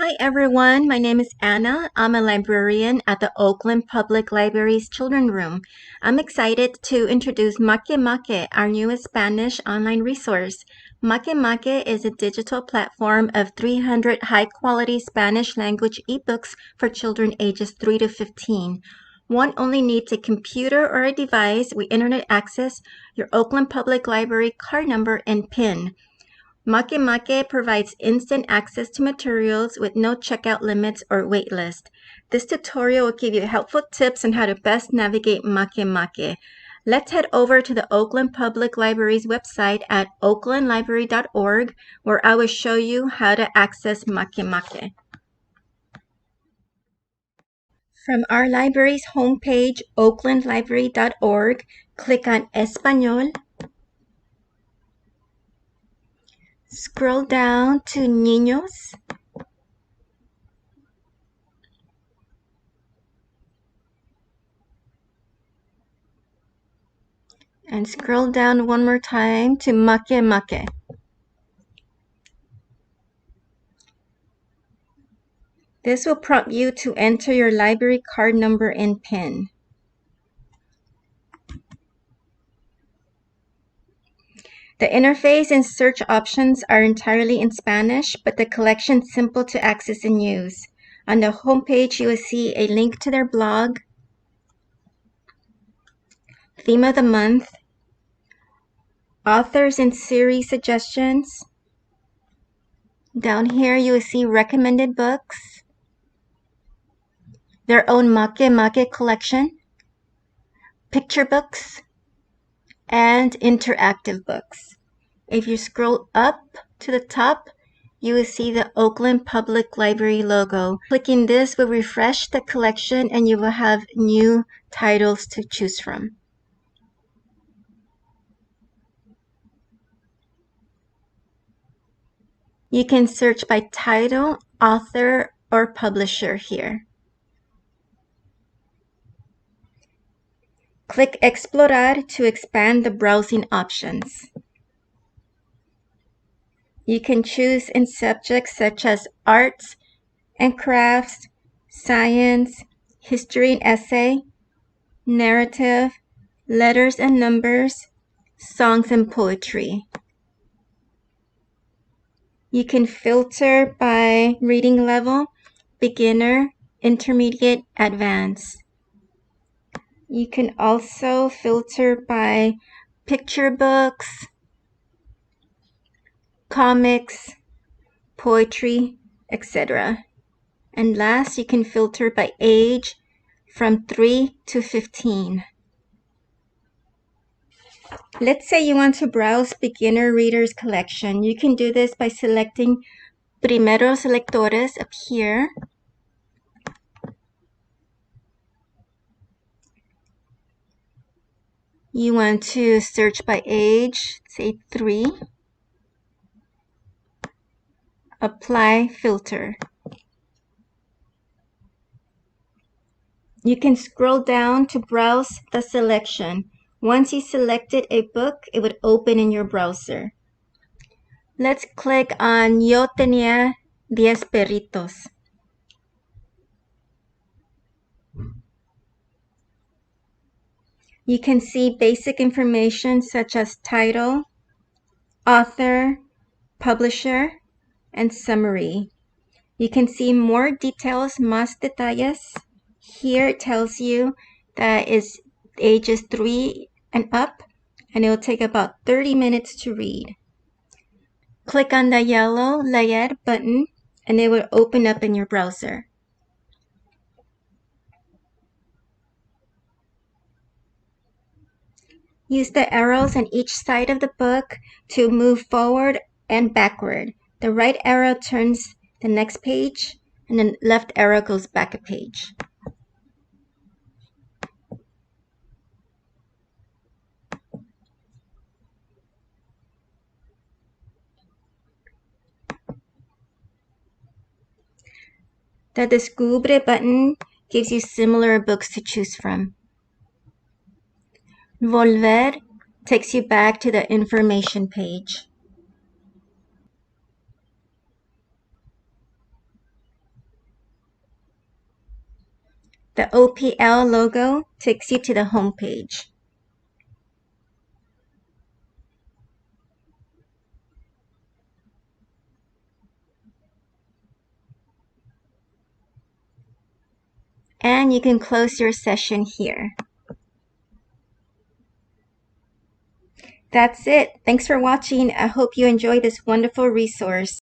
Hi everyone, my name is Anna. I'm a librarian at the Oakland Public Library's Children's Room. I'm excited to introduce MakeMake, our newest Spanish online resource. MakeMake is a digital platform of 300 high-quality Spanish language ebooks for children ages 3 to 15. One only needs a computer or a device with internet access, your Oakland Public Library card number, and PIN. MakeMake provides instant access to materials with no checkout limits or wait list. This tutorial will give you helpful tips on how to best navigate MakeMake. Let's head over to the Oakland Public Library's website at oaklandlibrary.org, where I will show you how to access MakeMake. From our library's homepage, oaklandlibrary.org, click on Español. Scroll down to Niños. And scroll down one more time to MakeMake. This will prompt you to enter your library card number and PIN. The interface and search options are entirely in Spanish, but the collection is simple to access and use. On the homepage, you will see a link to their blog, theme of the month, authors and series suggestions. Down here, you will see recommended books, their own MakeMake collection, picture books, and interactive books. If you scroll up to the top, you will see the Oakland Public Library logo. Clicking this will refresh the collection and you will have new titles to choose from. You can search by title, author, or publisher here. Click Explorar to expand the browsing options. You can choose in subjects such as arts and crafts, science, history and essay, narrative, letters and numbers, songs and poetry. You can filter by reading level, beginner, intermediate, advanced. You can also filter by picture books, comics, poetry, etc. And last, you can filter by age from 3 to 15. Let's say you want to browse beginner readers collection. You can do this by selecting Primeros Lectores up here. You want to search by age, say 3. Apply filter. You can scroll down to browse the selection. Once you selected a book, it would open in your browser. Let's click on Yo tenía 10 perritos. You can see basic information such as title, author, publisher, and summary. You can see more details, más detalles. Here it tells you that it's ages 3 and up, and it will take about 30 minutes to read. Click on the yellow Leer button, and it will open up in your browser. Use the arrows on each side of the book to move forward and backward. The right arrow turns the next page, and the left arrow goes back a page. The Descubre button gives you similar books to choose from. Volver takes you back to the information page. The OPL logo takes you to the home page. And you can close your session here. That's it. Thanks for watching. I hope you enjoyed this wonderful resource.